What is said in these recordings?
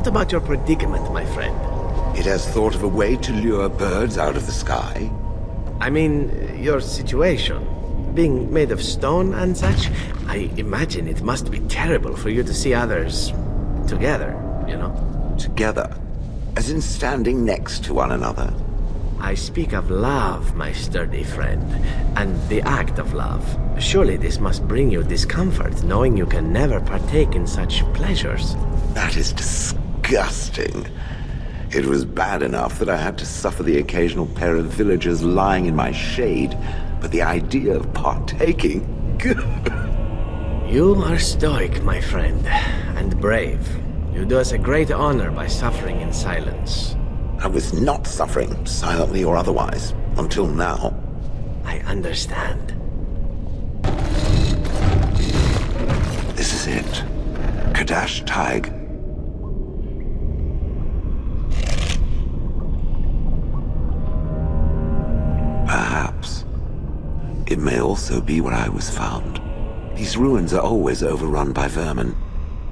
about your predicament, my friend? It has thought of a way to lure birds out of the sky. I mean, your situation. Being made of stone and such, I imagine it must be terrible for you to see others together, you know? Together? As in standing next to one another? I speak of love, my sturdy friend, and the act of love. Surely this must bring you discomfort, knowing you can never partake in such pleasures. That is disgusting. It was bad enough that I had to suffer the occasional pair of villagers lying in my shade, but the idea of partaking... You are stoic, my friend, and brave. You do us a great honor by suffering in silence. I was not suffering, silently or otherwise, until now. I understand. This is it. Kadash Taig. Perhaps. It may also be where I was found. These ruins are always overrun by vermin.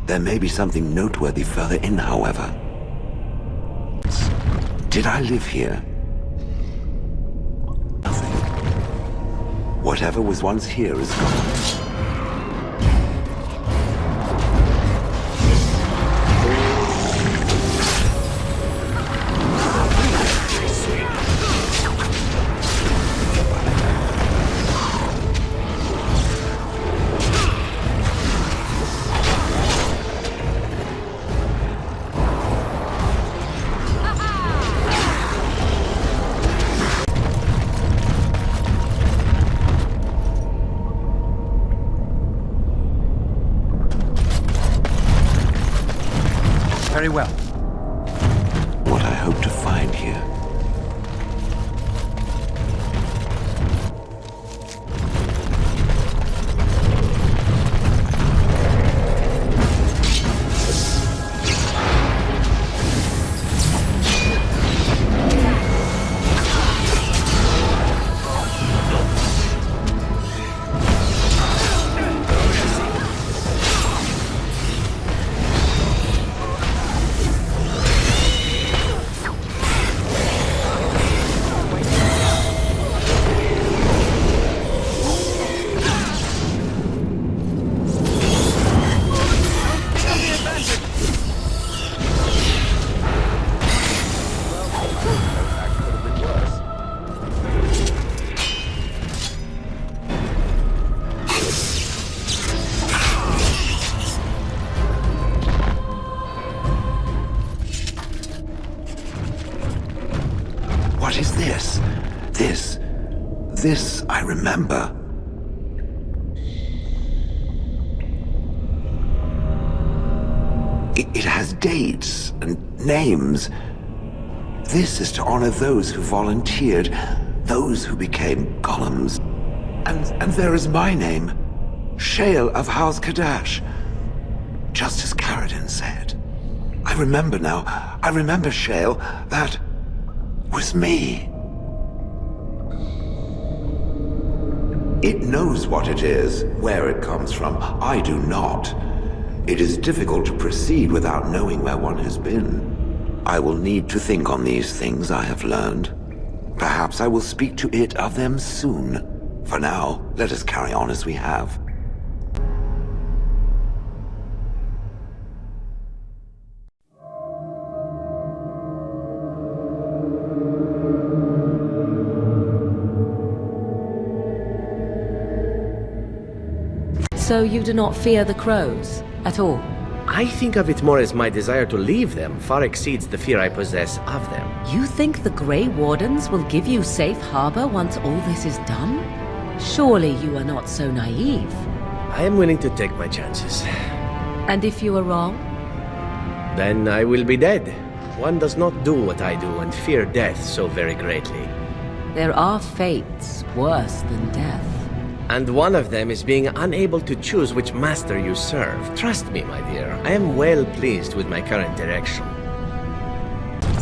There may be something noteworthy further in, however. Did I live here? Nothing. Whatever was once here is gone. Very well. What I hope to find here. What is this? This I remember. It has dates and names. This is to honor those who volunteered, those who became golems. And there is my name, Shale of House Kadash. Just as Caridin said. I remember now. I remember, Shale. That was me. It knows what it is, where it comes from. I do not. It is difficult to proceed without knowing where one has been. I will need to think on these things I have learned. Perhaps I will speak to it of them soon. For now, let us carry on as we have. So you do not fear the crows at all? I think of it more as my desire to leave them far exceeds the fear I possess of them. You think the Grey Wardens will give you safe harbor once all this is done? Surely you are not so naive. I am willing to take my chances. And if you are wrong? Then I will be dead. One does not do what I do and fear death so very greatly. There are fates worse than death. And one of them is being unable to choose which master you serve. Trust me, my dear, I am well pleased with my current direction.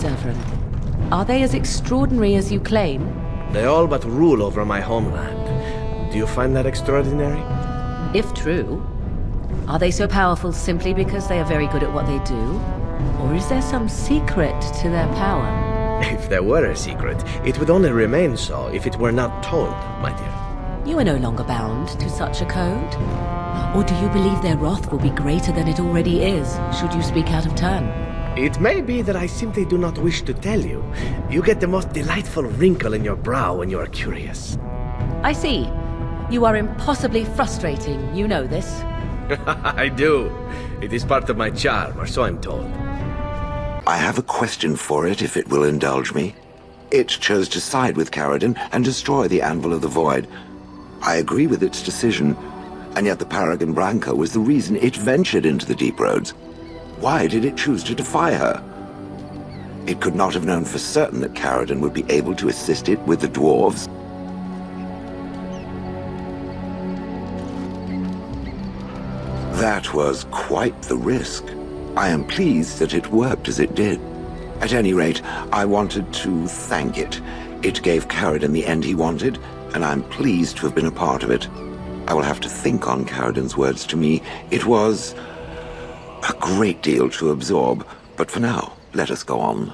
Zevran, are they as extraordinary as you claim? They all but rule over my homeland. Do you find that extraordinary? If true. Are they so powerful simply because they are very good at what they do? Or is there some secret to their power? If there were a secret, it would only remain so if it were not told, my dear. You are no longer bound to such a code. Or do you believe their wrath will be greater than it already is, should you speak out of turn? It may be that I simply do not wish to tell you. You get the most delightful wrinkle in your brow when you are curious. I see. You are impossibly frustrating, you know this. I do. It is part of my charm, or so I'm told. I have a question for it, if it will indulge me. It chose to side with Caridin and destroy the Anvil of the Void. I agree with its decision, and yet the Paragon Branca was the reason it ventured into the Deep Roads. Why did it choose to defy her? It could not have known for certain that Caridin would be able to assist it with the dwarves. That was quite the risk. I am pleased that it worked as it did. At any rate, I wanted to thank it. It gave Caridin the end he wanted, and I'm pleased to have been a part of it. I will have to think on Caridin's words to me. It was a great deal to absorb, but for now, let us go on.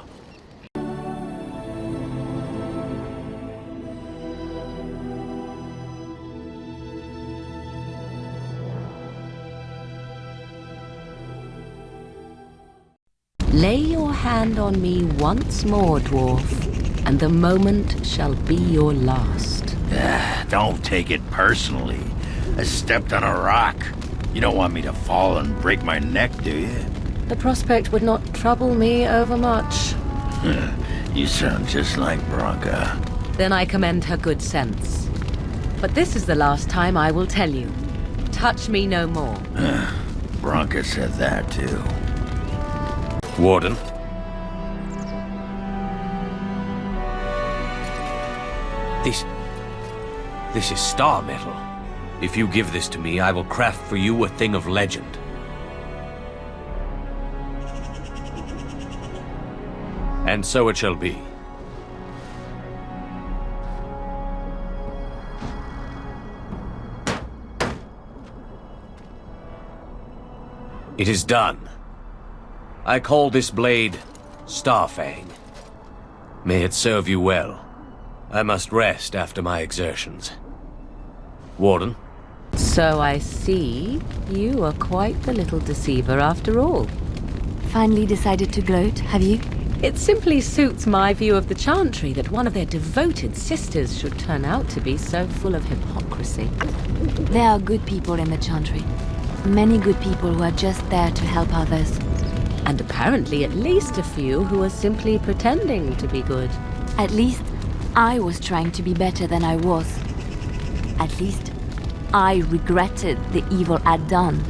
Lay your hand on me once more, dwarf, and the moment shall be your last. Don't take it personally. I stepped on a rock. You don't want me to fall and break my neck, do you? The prospect would not trouble me overmuch. You sound just like Branca. Then I commend her good sense. But this is the last time I will tell you. Touch me no more. Branca said that, too. Warden. This is star metal. If you give this to me, I will craft for you a thing of legend. And so it shall be. It is done. I call this blade Starfang. May it serve you well. I must rest after my exertions. Warden? So I see you are quite the little deceiver after all. Finally decided to gloat, have you? It simply suits my view of the Chantry that one of their devoted sisters should turn out to be so full of hypocrisy. There are good people in the Chantry. Many good people who are just there to help others. And apparently at least a few who are simply pretending to be good. At least I was trying to be better than I was. At least I regretted the evil I'd done.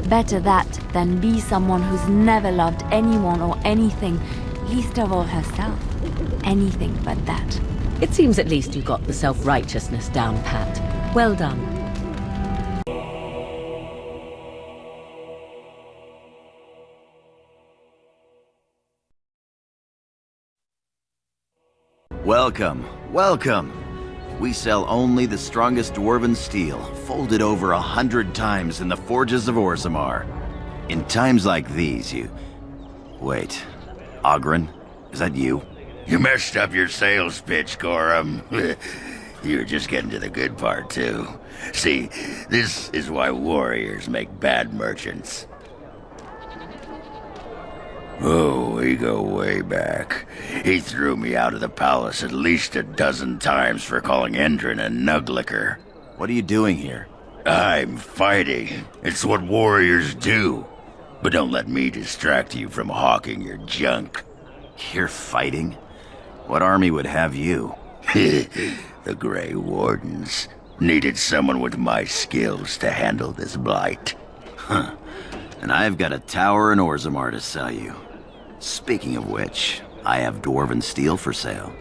Better that than be someone who's never loved anyone or anything, least of all herself. Anything but that. It seems at least you got the self-righteousness down pat. Well done. Welcome, welcome. We sell only the strongest dwarven steel, folded over 100 times in the forges of Orzammar. In times like these, you... Wait, Oghren, is that you? You messed up your sales pitch, Gorham. You were just getting to the good part, too. See, this is why warriors make bad merchants. Oh, we go way back. He threw me out of the palace at least a dozen times for calling Endrin a nuglicker. What are you doing here? I'm fighting. It's what warriors do. But don't let me distract you from hawking your junk. You're fighting? What army would have you? The Grey Wardens needed someone with my skills to handle this blight. Huh. And I've got a tower in Orzammar to sell you. Speaking of which, I have dwarven steel for sale.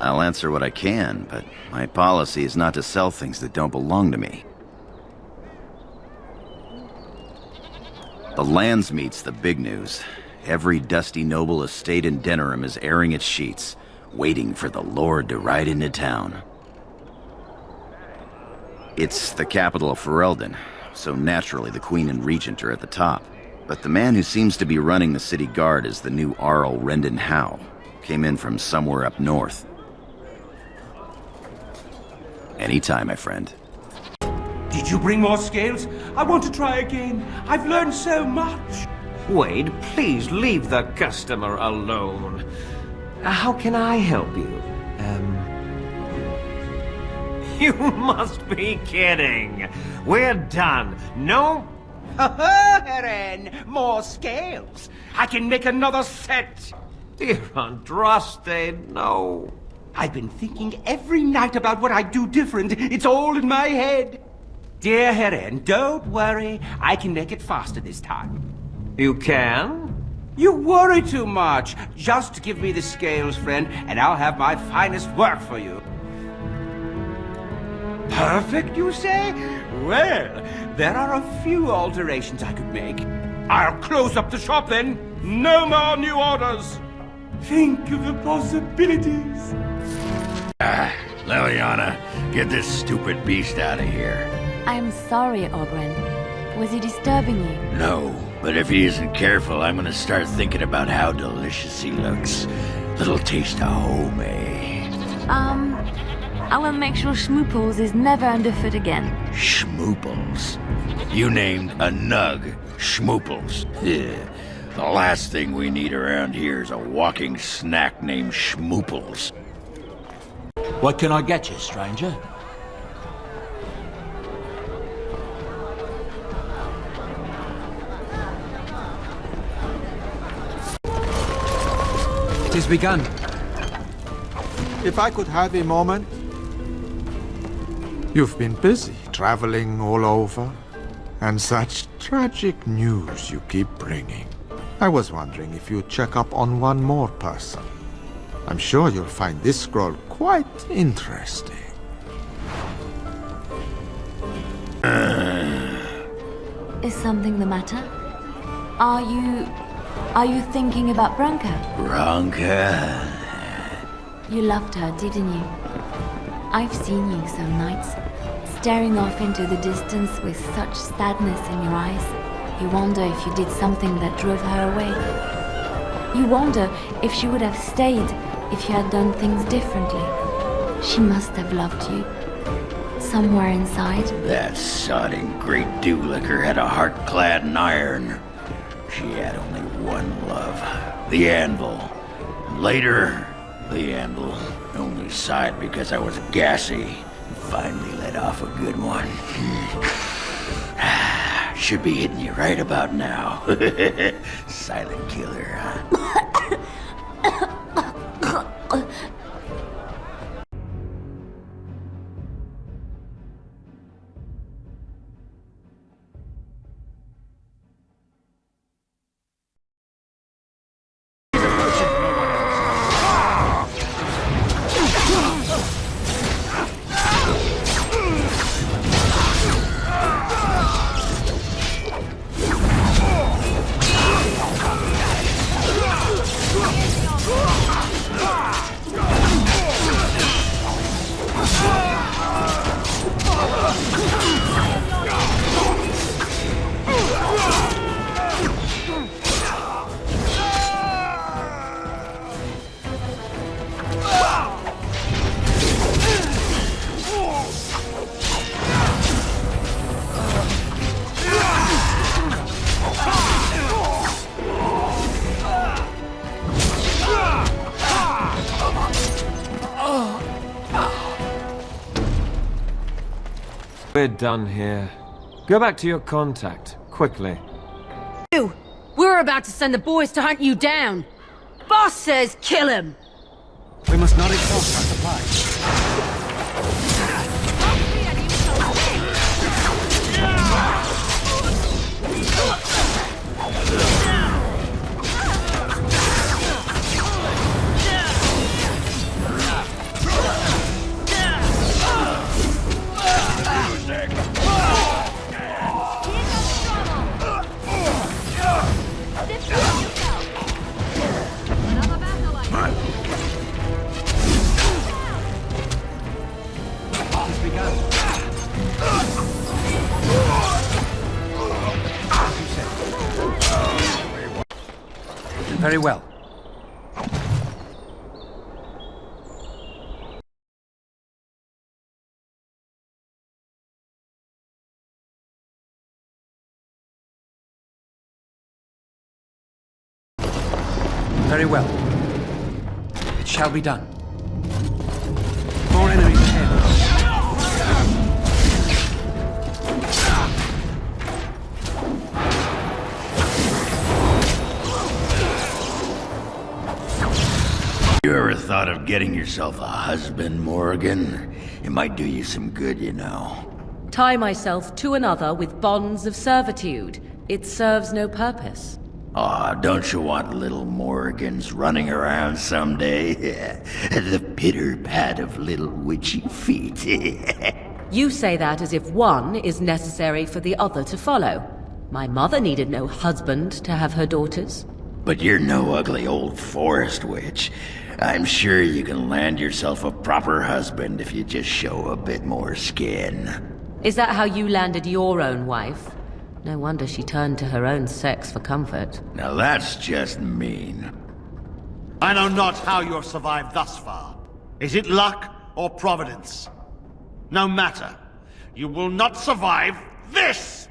I'll answer what I can, but my policy is not to sell things that don't belong to me. The Landsmeet's the big news. Every dusty noble estate in Denerim is airing its sheets, waiting for the Lord to ride into town. It's the capital of Ferelden, so naturally the Queen and Regent are at the top. But the man who seems to be running the city guard is the new Arl Rendon Howe. Came in from somewhere up north. Anytime, my friend. Did you bring more scales? I want to try again. I've learned so much. Wade, please leave the customer alone. How can I help you? You must be kidding. We're done. No? Heren, more scales. I can make another set. Dear Andraste, no. I've been thinking every night about what I'd do different. It's all in my head. Dear Heren, don't worry. I can make it faster this time. You can? You worry too much. Just give me the scales, friend, and I'll have my finest work for you. Perfect, you say? Well, there are a few alterations I could make. I'll close up the shop then. No more new orders. Think of the possibilities. Leliana, get this stupid beast out of here. I'm sorry, Ogren. Was he disturbing you? No, but if he isn't careful, I'm gonna start thinking about how delicious he looks. Little taste of home, eh? I will make sure Schmooples is never underfoot again. Schmooples? You named a nug Schmooples. The last thing we need around here is a walking snack named Schmooples. What can I get you, stranger? Tis begun. If I could have a moment. You've been busy traveling all over, and such tragic news you keep bringing. I was wondering if you'd check up on one more person. I'm sure you'll find this scroll quite interesting. Is something the matter? Are you thinking about Branka? Branka? You loved her, didn't you? I've seen you some nights, staring off into the distance with such sadness in your eyes. You wonder if you did something that drove her away. You wonder if she would have stayed if you had done things differently. She must have loved you. Somewhere inside. That sodding great dew-licker had a heart clad in iron. She had only one love, the anvil. Later, the anvil only sighed because I was gassy and finally let off a good one. Should be hitting you right about now. Silent killer, huh? We're done here. Go back to your contact, quickly. We're about to send the boys to hunt you down. Boss says kill him. We must not exhaust our supplies. Very well. Very well. It shall be done. More enemies ahead. You ever thought of getting yourself a husband, Morgan? It might do you some good, you know. Tie myself to another with bonds of servitude. It serves no purpose. Aw, don't you want little Morgans running around someday? The pitter-pat of little witchy feet. You say that as if one is necessary for the other to follow. My mother needed no husband to have her daughters. But you're no ugly old forest witch. I'm sure you can land yourself a proper husband if you just show a bit more skin. Is that how you landed your own wife? No wonder she turned to her own sex for comfort. Now that's just mean. I know not how you have survived thus far. Is it luck or providence? No matter. You will not survive this!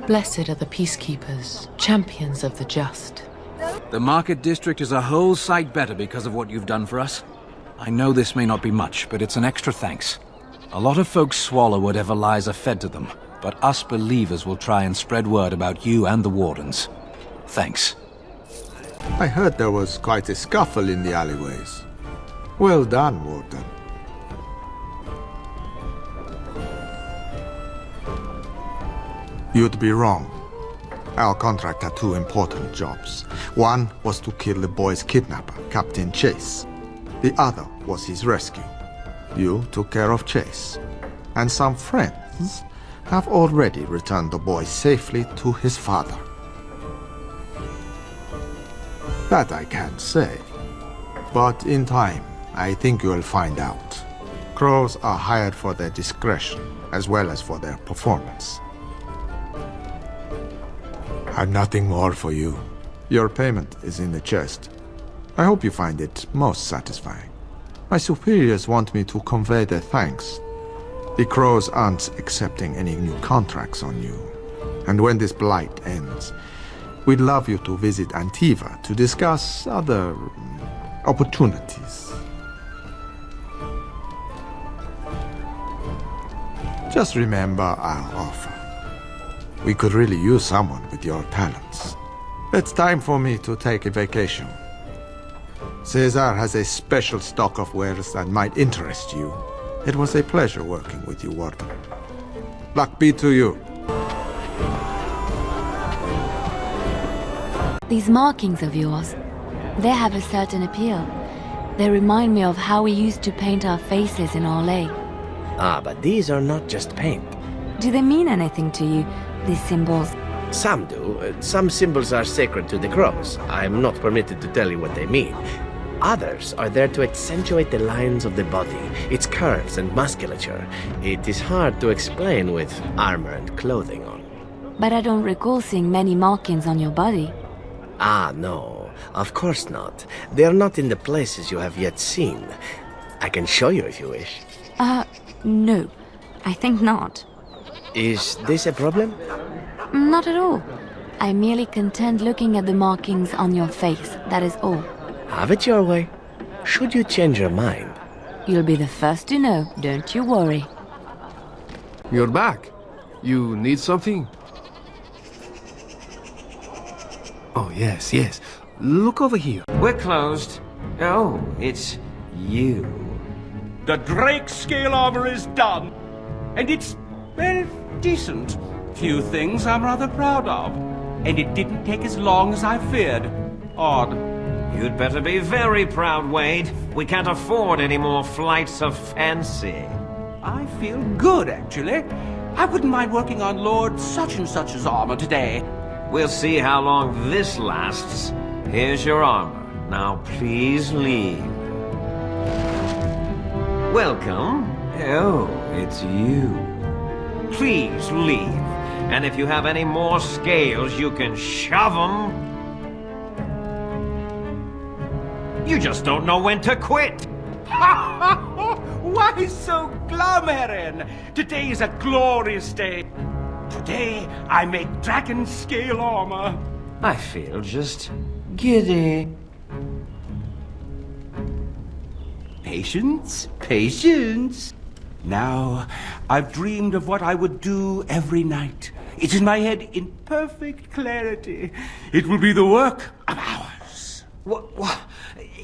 Blessed are the peacekeepers, champions of the just. The market district is a whole sight better because of what you've done for us. I know this may not be much, but it's an extra thanks. A lot of folks swallow whatever lies are fed to them, but us believers will try and spread word about you and the Wardens. Thanks. I heard there was quite a scuffle in the alleyways. Well done, Warden. You'd be wrong. Our contract had two important jobs. One was to kill the boy's kidnapper, Captain Chase. The other was his rescue. You took care of Chase. And some friends have already returned the boy safely to his father. That I can't say. But in time, I think you'll find out. Crows are hired for their discretion, as well as for their performance. I've nothing more for you. Your payment is in the chest. I hope you find it most satisfying. My superiors want me to convey their thanks. The Crows aren't accepting any new contracts on you. And when this blight ends, we'd love you to visit Antiva to discuss other opportunities. Just remember our offer. We could really use someone with your talents. It's time for me to take a vacation. Caesar has a special stock of wares that might interest you. It was a pleasure working with you, Warden. Luck be to you. These markings of yours, they have a certain appeal. They remind me of how we used to paint our faces in Orlais. Ah, but these are not just paint. Do they mean anything to you, these symbols? Some do. Some symbols are sacred to the Crows. I'm not permitted to tell you what they mean. Others are there to accentuate the lines of the body, its curves and musculature. It is hard to explain with armor and clothing on. But I don't recall seeing many markings on your body. Ah, no. Of course not. They are not in the places you have yet seen. I can show you if you wish. No. I think not. Is this a problem? Not at all. I'm merely content looking at the markings on your face, that is all. Have it your way. Should you change your mind? You'll be the first to know, don't you worry. You're back. You need something? Oh, yes, yes. Look over here. We're closed. Oh, it's you. The Drake scale armor is done, and it's Well, decent. Few things I'm rather proud of. And it didn't take as long as I feared. Odd. You'd better be very proud, Wade. We can't afford any more flights of fancy. I feel good, actually. I wouldn't mind working on Lord such-and-such's armor today. We'll see how long this lasts. Here's your armor. Now please leave. Welcome. Oh, it's you. Please leave. And if you have any more scales, you can shove them. You just don't know when to quit. Why so glum, Eren? Today is a glorious day. Today, I make dragon scale armor. I feel just giddy. Patience, patience. Now, I've dreamed of what I would do every night. It's in my head in perfect clarity. It will be the work of hours. What?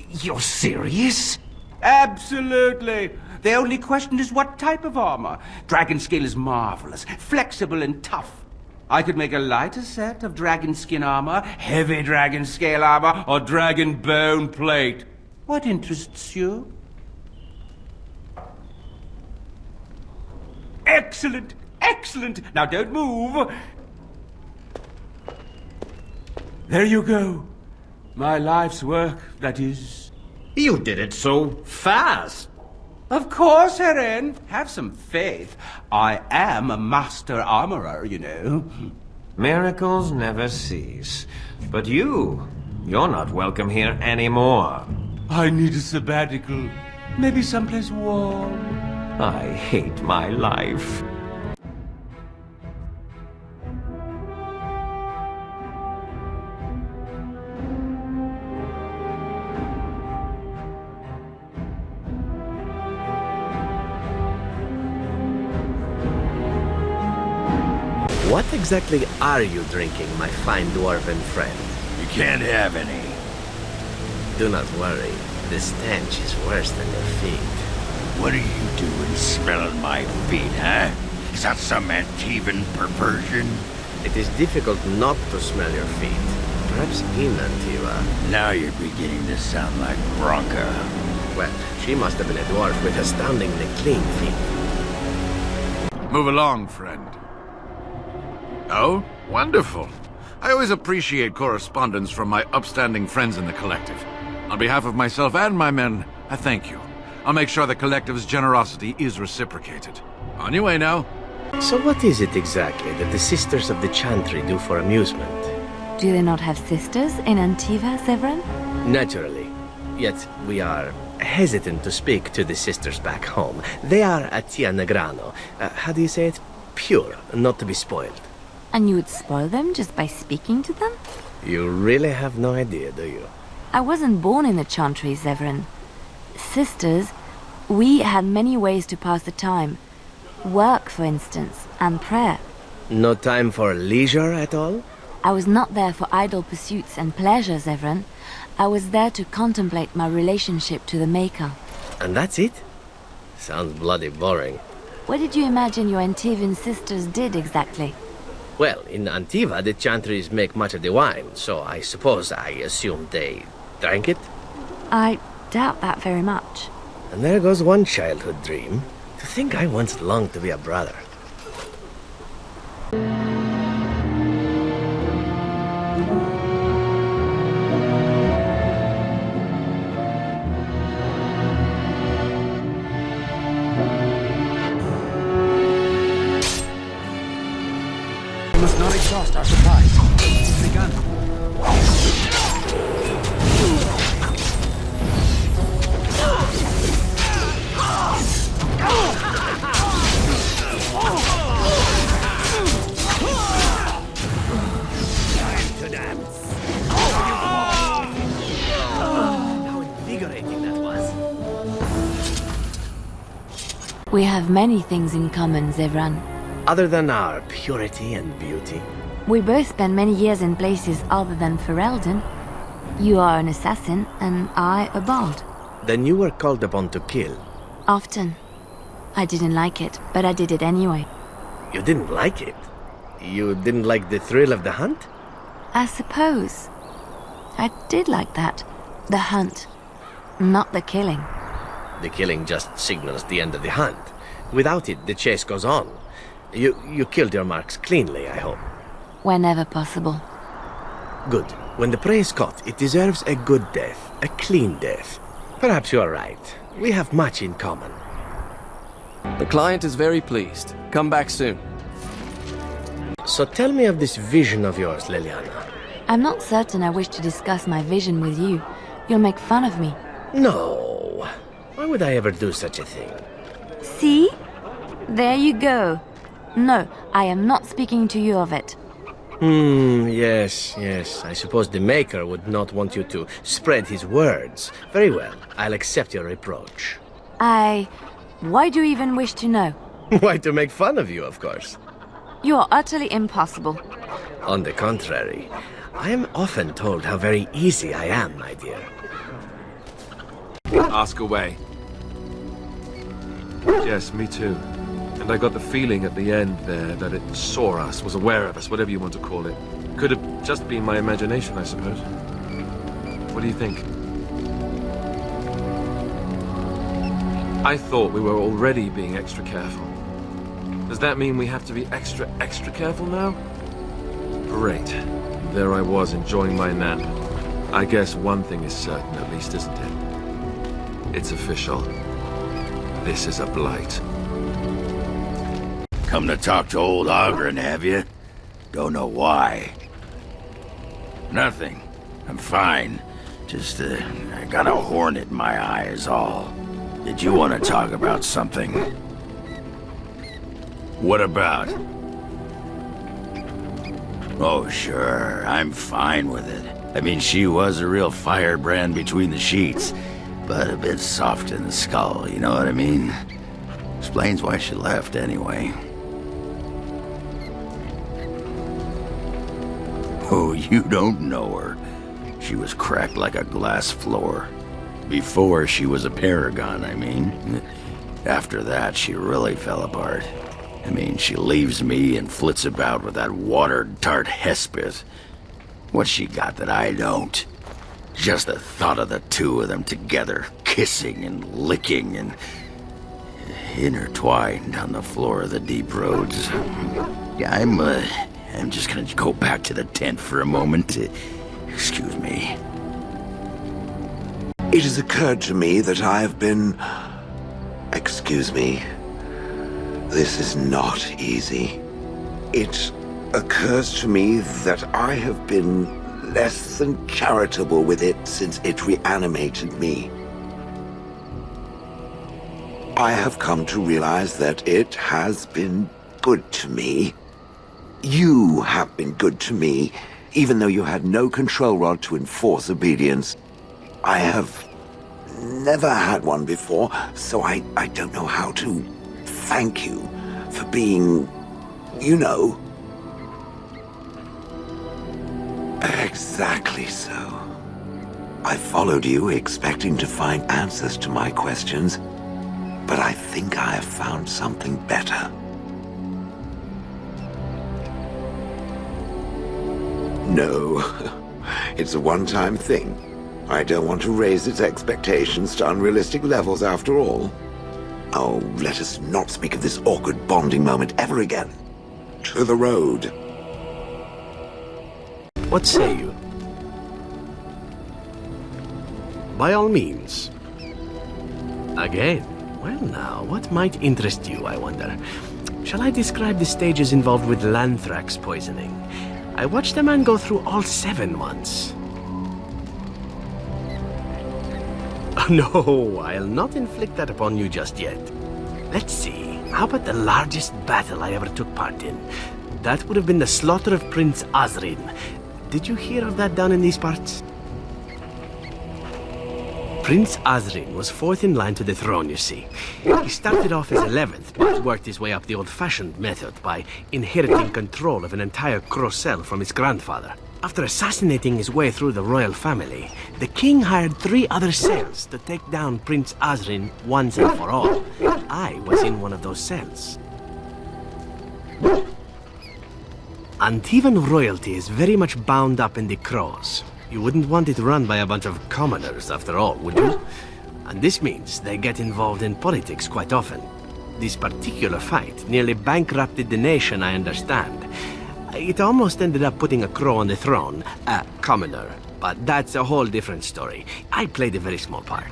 You're serious? Absolutely. The only question is what type of armor. Dragon scale is marvelous, flexible and tough. I could make a lighter set of dragon skin armor, heavy dragon scale armor, or dragon bone plate. What interests you? Excellent! Excellent! Now don't move! There you go. My life's work, that is. You did it so fast. Of course, Eren. Have some faith. I am a master armorer, you know. Miracles never cease. But you're not welcome here anymore. I need a sabbatical. Maybe someplace warm. I hate my life. What exactly are you drinking, my fine dwarven friend? You can't have any. Do not worry. The stench is worse than your feet. What are you doing smelling my feet, huh? Is that some Antivan perversion? It is difficult not to smell your feet. Perhaps in Antiva. Now you're beginning to sound like Bronca. Well, she must have been a dwarf with astoundingly clean feet. Move along, friend. Oh, wonderful. I always appreciate correspondence from my upstanding friends in the Collective. On behalf of myself and my men, I thank you. I'll make sure the Collective's generosity is reciprocated. On your way now. So what is it exactly that the Sisters of the Chantry do for amusement? Do they not have sisters in Antiva, Severin? Naturally. Yet we are hesitant to speak to the sisters back home. They are Atia Negrano. How do you say it? Pure, not to be spoiled. And you would spoil them just by speaking to them? You really have no idea, do you? I wasn't born in the Chantry, Severin. Sisters, we had many ways to pass the time. Work, for instance, and prayer. No time for leisure at all? I was not there for idle pursuits and pleasures, Severin. I was there to contemplate my relationship to the Maker. And that's it? Sounds bloody boring. What did you imagine your Antivan sisters did exactly? Well, in Antiva, the Chantries make much of the wine, so I assume they drank it? I doubt that very much. And there goes one childhood dream. To think I once longed to be a brother. We must not exhaust our supplies. It's begun. We have many things in common, Zevran. Other than our purity and beauty. We both spent many years in places other than Ferelden. You are an assassin, and I a bard. Then you were called upon to kill. Often. I didn't like it, but I did it anyway. You didn't like it? You didn't like the thrill of the hunt? I suppose. I did like that. The hunt. Not the killing. The killing just signals the end of the hunt. Without it, the chase goes on. You killed your marks cleanly, I hope. Whenever possible. Good. When the prey is caught, it deserves a good death. A clean death. Perhaps you are right. We have much in common. The client is very pleased. Come back soon. So tell me of this vision of yours, Leliana. I'm not certain I wish to discuss my vision with you. You'll make fun of me. No. Why would I ever do such a thing? See? There you go. No, I am not speaking to you of it. Yes. I suppose the Maker would not want you to spread his words. Very well, I'll accept your reproach. Why do you even wish to know? Why, to make fun of you, of course. You are utterly impossible. On the contrary, I am often told how very easy I am, my dear. Ask away. Yes, me too. And I got the feeling at the end there that it saw us, was aware of us, whatever you want to call it. Could have just been my imagination, I suppose. What do you think? I thought we were already being extra careful. Does that mean we have to be extra careful now? Great. There I was, enjoying my nap. I guess one thing is certain, at least, isn't it? It's official. This is a blight. Come to talk to old Ogren, have you? Don't know why. Nothing. I'm fine. Just, I got a hornet in my eye is all. Did you want to talk about something? What about? Oh, sure. I'm fine with it. I mean, she was a real firebrand between the sheets, but a bit soft in the skull, you know what I mean? Explains why she left, anyway. Oh, you don't know her. She was cracked like a glass floor. Before she was a paragon, I mean. After that, she really fell apart. I mean, she leaves me and flits about with that water-dart Hespith. What's she got that I don't? Just the thought of the two of them together, kissing and licking and intertwined on the floor of the deep roads. Yeah, I'm just gonna go back to the tent for a moment. Excuse me. It has occurred to me that I have been... Excuse me. This is not easy. It occurs to me that I have been less than charitable with it since it reanimated me. I have come to realize that it has been good to me. You have been good to me, even though you had no control rod to enforce obedience. I have never had one before, so I don't know how to thank you for being, you know. Exactly so. I followed you expecting to find answers to my questions, but I think I have found something better. No, it's a one-time thing. I don't want to raise its expectations to unrealistic levels after all. Oh, let us not speak of this awkward bonding moment ever again. To the road. What say you? By all means. Again? Well now, what might interest you, I wonder? Shall I describe the stages involved with Lanthrax poisoning? I watched a man go through all 7 once. No, I'll not inflict that upon you just yet. Let's see, how about the largest battle I ever took part in? That would have been the slaughter of Prince Azrin. Did you hear of that down in these parts? Prince Azrin was 4th in line to the throne, you see. He started off as 11th, but worked his way up the old-fashioned method by inheriting control of an entire Crocel from his grandfather. After assassinating his way through the royal family, the king hired 3 other cells to take down Prince Azrin once and for all. I was in one of those cells. Antivan royalty is very much bound up in the Crows. You wouldn't want it run by a bunch of commoners, after all, would you? And this means they get involved in politics quite often. This particular fight nearly bankrupted the nation, I understand. It almost ended up putting a Crow on the throne, a commoner. But that's a whole different story. I played a very small part.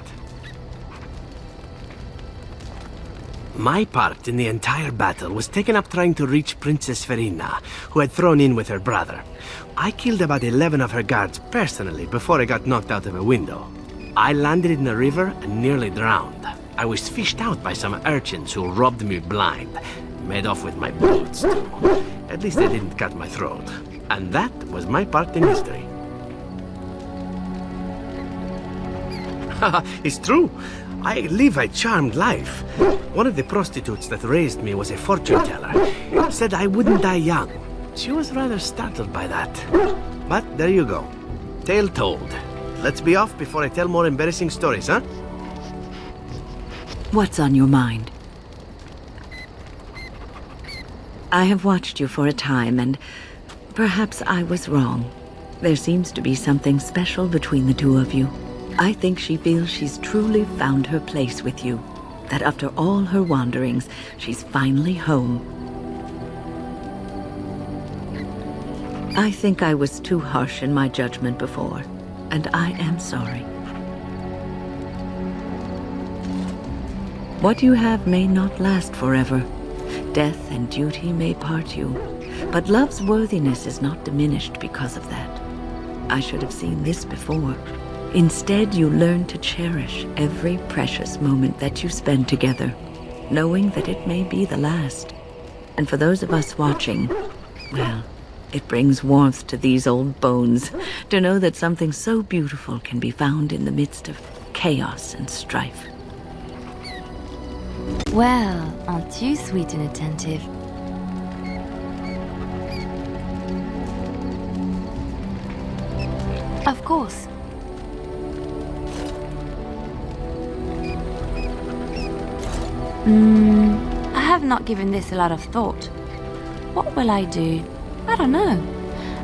My part in the entire battle was taken up trying to reach Princess Verina, who had thrown in with her brother. I killed about 11 of her guards personally before I got knocked out of a window. I landed in the river and nearly drowned. I was fished out by some urchins who robbed me blind. Made off with my boots, too. At least they didn't cut my throat. And that was my part in history. Haha, it's true. I live a charmed life. One of the prostitutes that raised me was a fortune teller. Said I wouldn't die young. She was rather startled by that. But there you go. Tale told. Let's be off before I tell more embarrassing stories, huh? What's on your mind? I have watched you for a time, and perhaps I was wrong. There seems to be something special between the two of you. I think she feels she's truly found her place with you. That after all her wanderings, she's finally home. I think I was too harsh in my judgment before, and I am sorry. What you have may not last forever. Death and duty may part you, but love's worthiness is not diminished because of that. I should have seen this before. Instead, you learn to cherish every precious moment that you spend together, knowing that it may be the last. And for those of us watching, well, it brings warmth to these old bones to know that something so beautiful can be found in the midst of chaos and strife. Well, aren't you sweet and attentive? Of course. I have not given this a lot of thought. What will I do? I don't know.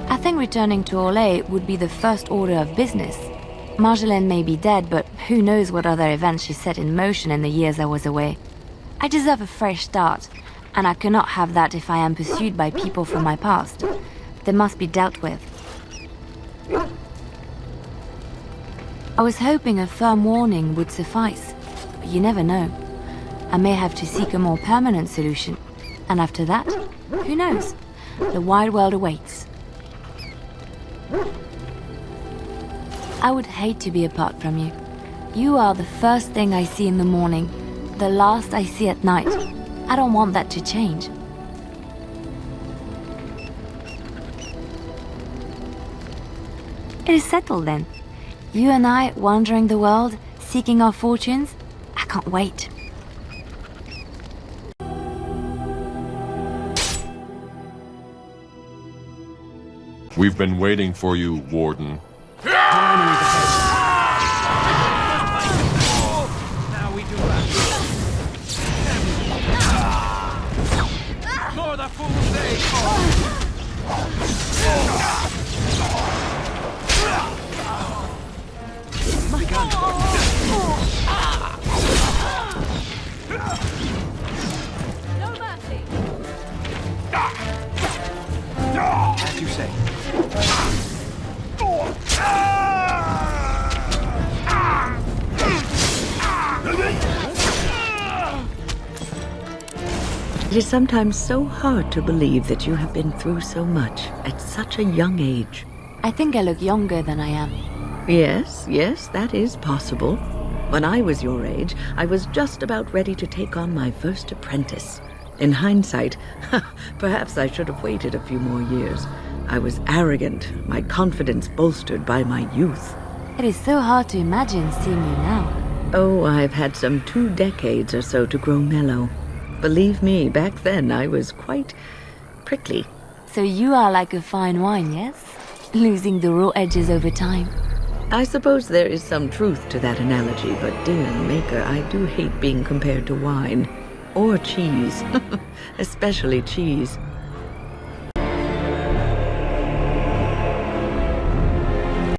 I think returning to Orlais would be the first order of business. Marjolaine may be dead, but who knows what other events she set in motion in the years I was away. I deserve a fresh start, and I cannot have that if I am pursued by people from my past. They must be dealt with. I was hoping a firm warning would suffice, but you never know. I may have to seek a more permanent solution, and after that, who knows? The wide world awaits. I would hate to be apart from you. You are the first thing I see in the morning, the last I see at night. I don't want that to change. It is settled then. You and I wandering the world, seeking our fortunes. I can't wait. We've been waiting for you, Warden. Now we do that. More the fool's day. My gun. No mercy. As you say. It is sometimes so hard to believe that you have been through so much at such a young age. I think I look younger than I am. Yes, that is possible. When I was your age, I was just about ready to take on my first apprentice. In hindsight, perhaps I should have waited a few more years. I was arrogant, my confidence bolstered by my youth. It is so hard to imagine seeing you now. Oh, I've had some 2 decades or so to grow mellow. Believe me, back then I was quite prickly. So you are like a fine wine, yes? Losing the raw edges over time. I suppose there is some truth to that analogy, but dear Maker, I do hate being compared to wine. Or cheese. Especially cheese.